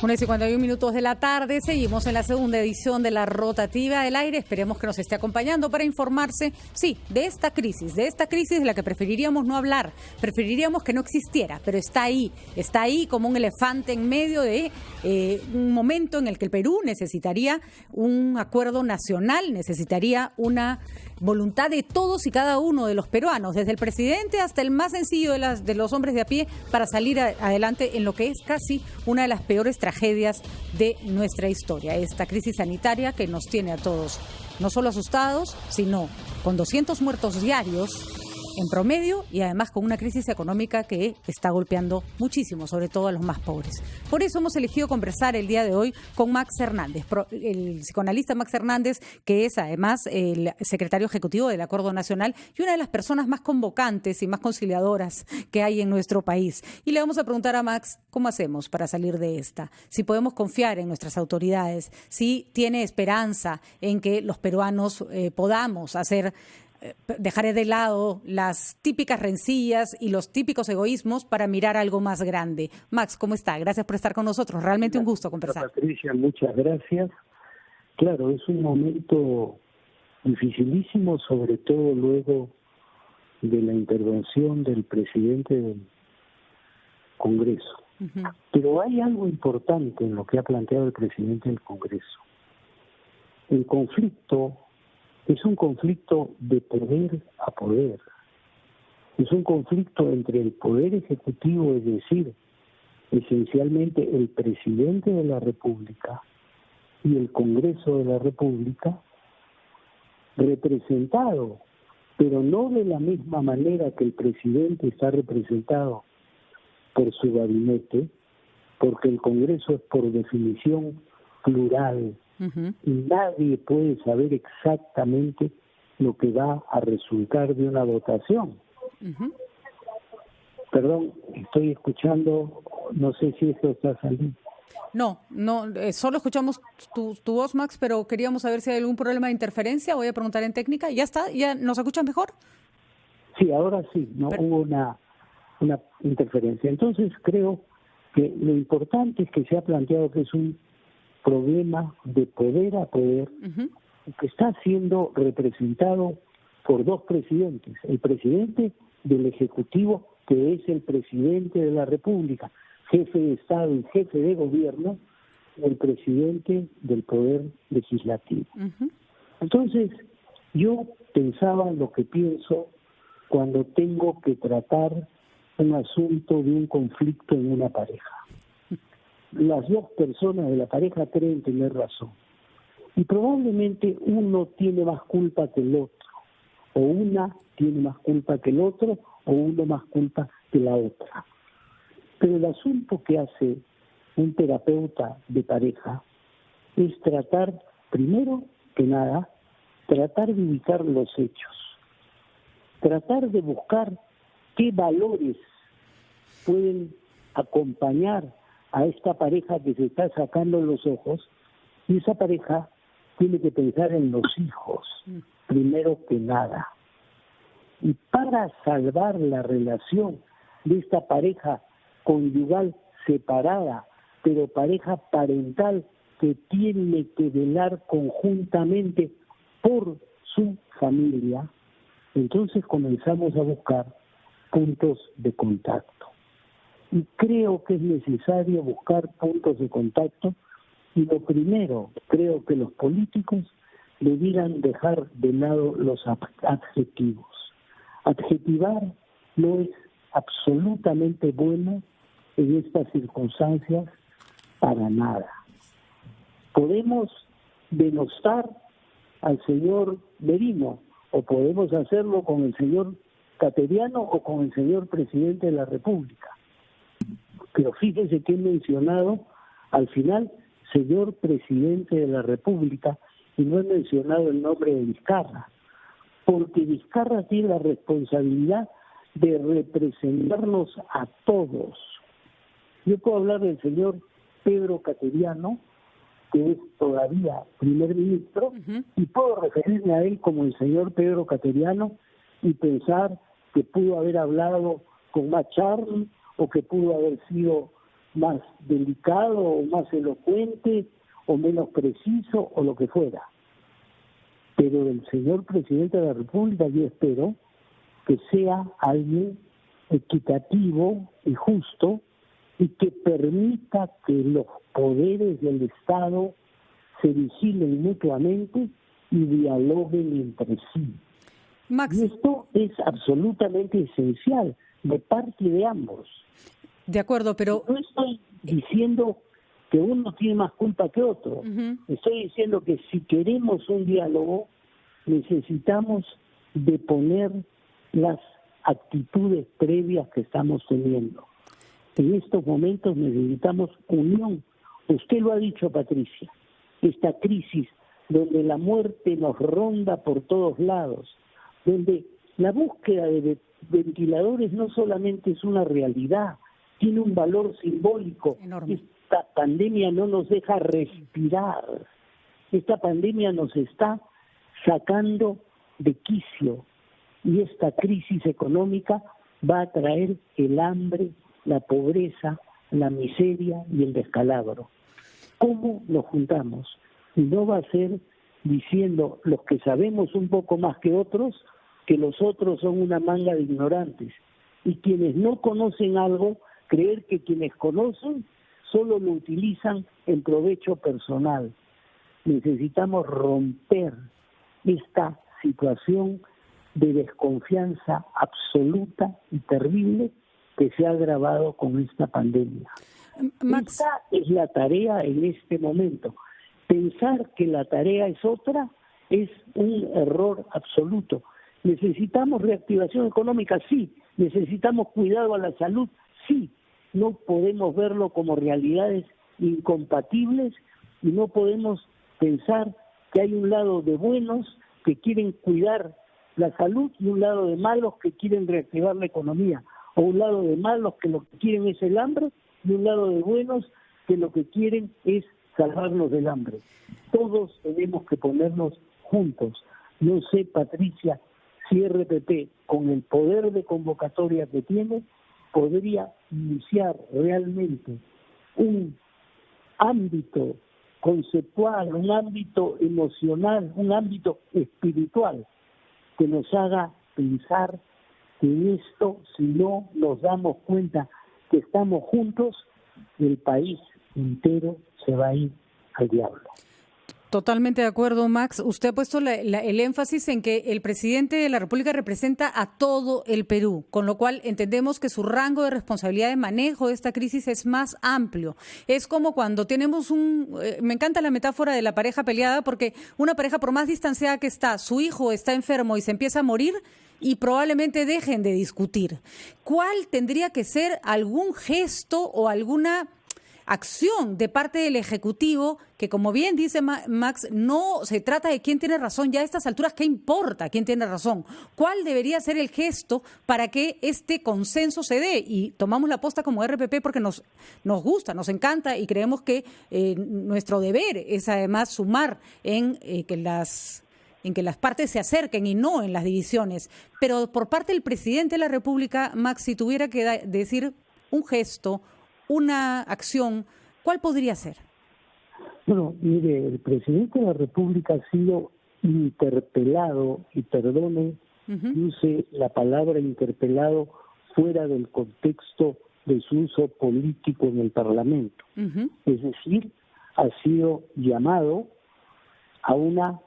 1:51 de la tarde, seguimos en la segunda edición de la Rotativa del Aire. Esperemos que nos esté acompañando para informarse, sí, de esta crisis de la que preferiríamos no hablar, preferiríamos que no existiera, pero está ahí como un elefante en medio de un momento en el que el Perú necesitaría un acuerdo nacional, necesitaría una voluntad de todos y cada uno de los peruanos, desde el presidente hasta el más sencillo de los hombres de a pie, para salir adelante en lo que es casi una de las peores tragedias de nuestra historia. Esta crisis sanitaria que nos tiene a todos no solo asustados, sino con 200 muertos diarios en promedio y además con una crisis económica que está golpeando muchísimo, sobre todo a los más pobres. Por eso hemos elegido conversar el día de hoy con Max Hernández, el psicoanalista Max Hernández, que es además el secretario ejecutivo del Acuerdo Nacional y una de las personas más convocantes y más conciliadoras que hay en nuestro país. Y le vamos a preguntar a Max cómo hacemos para salir de esta, si podemos confiar en nuestras autoridades, si tiene esperanza en que los peruanos podamos dejar de lado las típicas rencillas y los típicos egoísmos para mirar algo más grande. Max, ¿cómo está? Gracias por estar con nosotros. Realmente un gusto conversar. Patricia, muchas gracias. Claro, es un momento dificilísimo, sobre todo luego de la intervención del presidente del Congreso. Uh-huh. Pero hay algo importante en lo que ha planteado el presidente del Congreso. El conflicto es un conflicto de poder a poder. Es un conflicto entre el poder ejecutivo, es decir, esencialmente el presidente de la República y el Congreso de la República, representado, pero no de la misma manera que el presidente está representado por su gabinete, porque el Congreso es por definición plural. Uh-huh. Y nadie puede saber exactamente lo que va a resultar de una votación. Uh-huh. Perdón, estoy escuchando, no sé si esto está saliendo. No, solo escuchamos tu voz, Max, pero queríamos saber si hay algún problema de interferencia. Voy a preguntar en técnica. ¿Ya está? ¿Ya nos escuchan mejor? Sí, ahora sí, no hubo una interferencia. Entonces creo que lo importante es que se ha planteado que es un problema de poder a poder, uh-huh, que está siendo representado por dos presidentes, el presidente del Ejecutivo, que es el presidente de la República, jefe de Estado y jefe de gobierno, y el presidente del Poder Legislativo. Uh-huh. Entonces, yo pensaba en lo que pienso cuando tengo que tratar un asunto de un conflicto en una pareja. Las dos personas de la pareja creen tener razón. Y probablemente uno tiene más culpa que el otro, o una tiene más culpa que el otro, o uno más culpa que la otra. Pero el asunto que hace un terapeuta de pareja es tratar, primero que nada, tratar de ubicar los hechos, tratar de buscar qué valores pueden acompañar a esta pareja que se está sacando los ojos, y esa pareja tiene que pensar en los hijos, primero que nada. Y para salvar la relación de esta pareja conyugal separada, pero pareja parental que tiene que velar conjuntamente por su familia, entonces comenzamos a buscar puntos de contacto. Y creo que es necesario buscar puntos de contacto, y lo primero, creo que los políticos debieran dejar de lado los adjetivos. Adjetivar no es absolutamente bueno en estas circunstancias para nada. Podemos denostar al señor Merino, o podemos hacerlo con el señor Cateriano o con el señor presidente de la República. Pero fíjese que he mencionado al final señor presidente de la República y no he mencionado el nombre de Vizcarra, porque Vizcarra tiene la responsabilidad de representarnos a todos. Yo puedo hablar del señor Pedro Cateriano, que es todavía primer ministro, uh-huh, y puedo referirme a él como el señor Pedro Cateriano y pensar que pudo haber hablado con Macharri o que pudo haber sido más delicado o más elocuente o menos preciso o lo que fuera. Pero el señor presidente de la República yo espero que sea alguien equitativo y justo y que permita que los poderes del Estado se vigilen mutuamente y dialoguen entre sí. Max, y esto es absolutamente esencial de parte de ambos. De acuerdo, pero... No estoy diciendo que uno tiene más culpa que otro. Estoy diciendo que si queremos un diálogo, necesitamos deponer las actitudes previas que estamos teniendo. En estos momentos necesitamos unión. Usted lo ha dicho, Patricia, esta crisis donde la muerte nos ronda por todos lados, donde la búsqueda de ventiladores no solamente es una realidad, tiene un valor simbólico. Enorme. Esta pandemia no nos deja respirar. Esta pandemia nos está sacando de quicio y esta crisis económica va a traer el hambre, la pobreza, la miseria y el descalabro. ¿Cómo nos juntamos? Y no va a ser diciendo los que sabemos un poco más que otros que los otros son una manga de ignorantes y quienes no conocen algo creer que quienes conocen solo lo utilizan en provecho personal. Necesitamos romper esta situación de desconfianza absoluta y terrible que se ha agravado con esta pandemia. Max, Esta es la tarea en este momento. Pensar que la tarea es otra es un error absoluto. ¿Necesitamos reactivación económica? Sí. ¿Necesitamos cuidado a la salud? Sí. No podemos verlo como realidades incompatibles y no podemos pensar que hay un lado de buenos que quieren cuidar la salud y un lado de malos que quieren reactivar la economía, o un lado de malos que lo que quieren es el hambre y un lado de buenos que lo que quieren es salvarnos del hambre. Todos tenemos que ponernos juntos. No sé, Patricia, si RPP, con el poder de convocatoria que tiene, podría iniciar realmente un ámbito conceptual, un ámbito emocional, un ámbito espiritual que nos haga pensar que en esto, si no nos damos cuenta que estamos juntos, el país entero se va a ir al diablo. Totalmente de acuerdo, Max. Usted ha puesto el énfasis en que el presidente de la República representa a todo el Perú, con lo cual entendemos que su rango de responsabilidad de manejo de esta crisis es más amplio. Es como cuando tenemos me encanta la metáfora de la pareja peleada, porque una pareja, por más distanciada que está, su hijo está enfermo y se empieza a morir, y probablemente dejen de discutir. ¿Cuál tendría que ser algún gesto o alguna acción de parte del Ejecutivo, que como bien dice Max, no se trata de quién tiene razón, ya a estas alturas, ¿qué importa quién tiene razón? ¿Cuál debería ser el gesto para que este consenso se dé? Y tomamos la posta como RPP porque nos gusta, nos encanta y creemos que nuestro deber es además sumar en que las partes se acerquen y no en las divisiones. Pero por parte del presidente de la República, Max, si tuviera que decir un gesto, una acción, ¿cuál podría ser? Bueno, mire, el presidente de la República ha sido interpelado, y perdone, use la palabra interpelado fuera del contexto de su uso político en el Parlamento. Es decir, ha sido llamado a una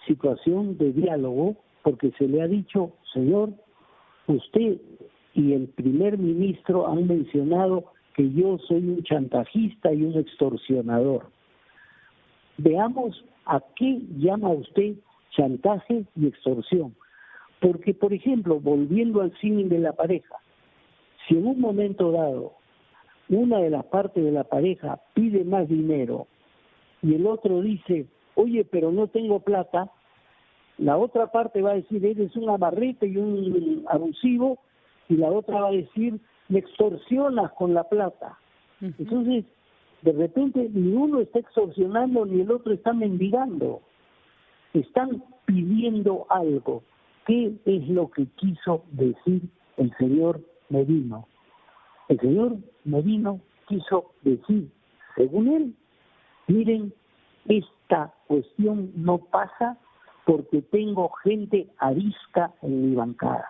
situación de diálogo porque se le ha dicho, señor, usted y el primer ministro han mencionado que yo soy un chantajista y un extorsionador. Veamos a qué llama usted chantaje y extorsión. Porque, por ejemplo, volviendo al símil de la pareja, si en un momento dado una de las partes de la pareja pide más dinero y el otro dice, oye, pero no tengo plata, la otra parte va a decir, eres un amarrete y un abusivo, y la otra va a decir, me extorsionas con la plata. Entonces, de repente, ni uno está extorsionando ni el otro está mendigando. Están pidiendo algo. ¿Qué es lo que quiso decir el señor Merino? El señor Merino quiso decir, según él, miren, esta cuestión no pasa porque tengo gente arisca en mi bancada.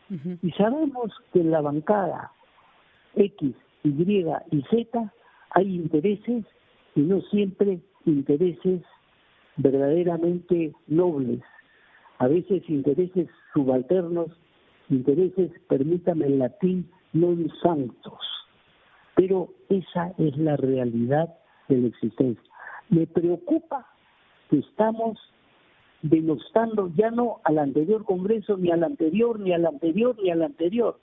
Uh-huh. Y sabemos que en la bancada X, Y y Z hay intereses y no siempre intereses verdaderamente nobles, a veces intereses subalternos, intereses, permítame el latín, non sanctos. Pero esa es la realidad de la existencia. Me preocupa que estamos denostando ya no al anterior Congreso, ni al anterior, ni al anterior, ni al anterior,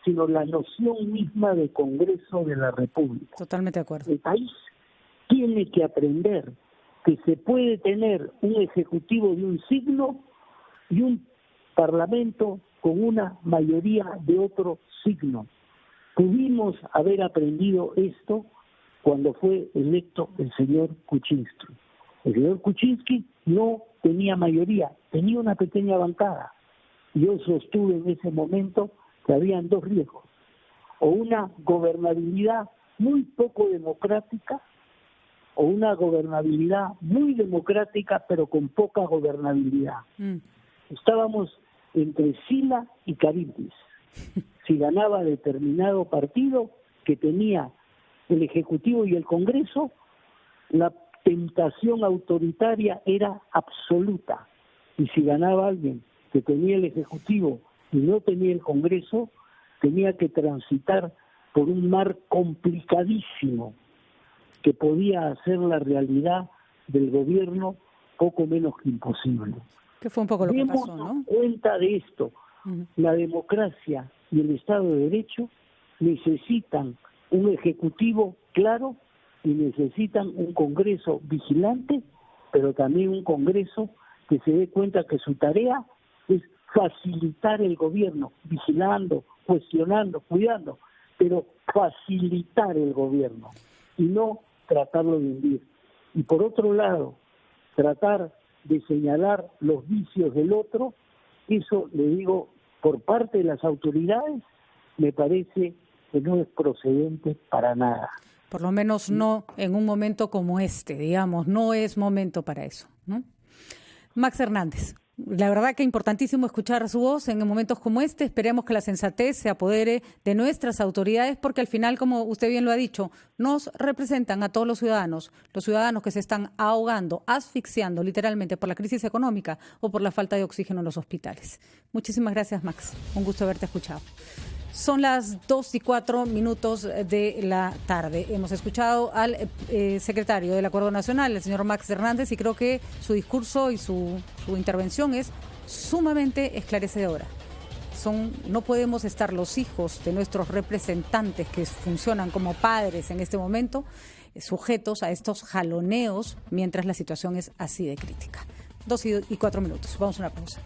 sino la noción misma de Congreso de la República. Totalmente de acuerdo. El país tiene que aprender que se puede tener un ejecutivo de un signo y un parlamento con una mayoría de otro signo. Pudimos haber aprendido esto cuando fue electo el señor Kuczynski. El señor Kuczynski no tenía mayoría, tenía una pequeña bancada. Yo sostuve en ese momento que habían dos riesgos: o una gobernabilidad muy poco democrática, o una gobernabilidad muy democrática pero con poca gobernabilidad. Estábamos entre Sila y Caribdis. Si ganaba determinado partido que tenía el Ejecutivo y el Congreso, la tentación autoritaria era absoluta. Y si ganaba alguien que tenía el Ejecutivo y no tenía el Congreso, tenía que transitar por un mar complicadísimo que podía hacer la realidad del gobierno poco menos que imposible. Que fue un poco lo que pasó, ¿no? Demos cuenta de esto. La democracia y el Estado de Derecho necesitan un ejecutivo claro y necesitan un Congreso vigilante, pero también un Congreso que se dé cuenta que su tarea es facilitar el gobierno, vigilando, cuestionando, cuidando, pero facilitar el gobierno y no tratarlo de hundir. Y por otro lado, tratar de señalar los vicios del otro, eso, le digo, por parte de las autoridades, me parece que no es procedente para nada. Por lo menos no en un momento como este, digamos, no es momento para eso, ¿no? Max Hernández, la verdad que importantísimo escuchar su voz en momentos como este. Esperemos que la sensatez se apodere de nuestras autoridades, porque al final, como usted bien lo ha dicho, nos representan a todos los ciudadanos que se están ahogando, asfixiando literalmente por la crisis económica o por la falta de oxígeno en los hospitales. Muchísimas gracias, Max. Un gusto haberte escuchado. Son las 2:04 de la tarde. Hemos escuchado al secretario del Acuerdo Nacional, el señor Max Hernández, y creo que su discurso y su intervención es sumamente esclarecedora. No podemos estar los hijos de nuestros representantes que funcionan como padres en este momento sujetos a estos jaloneos mientras la situación es así de crítica. 2:04. Vamos a una pausa.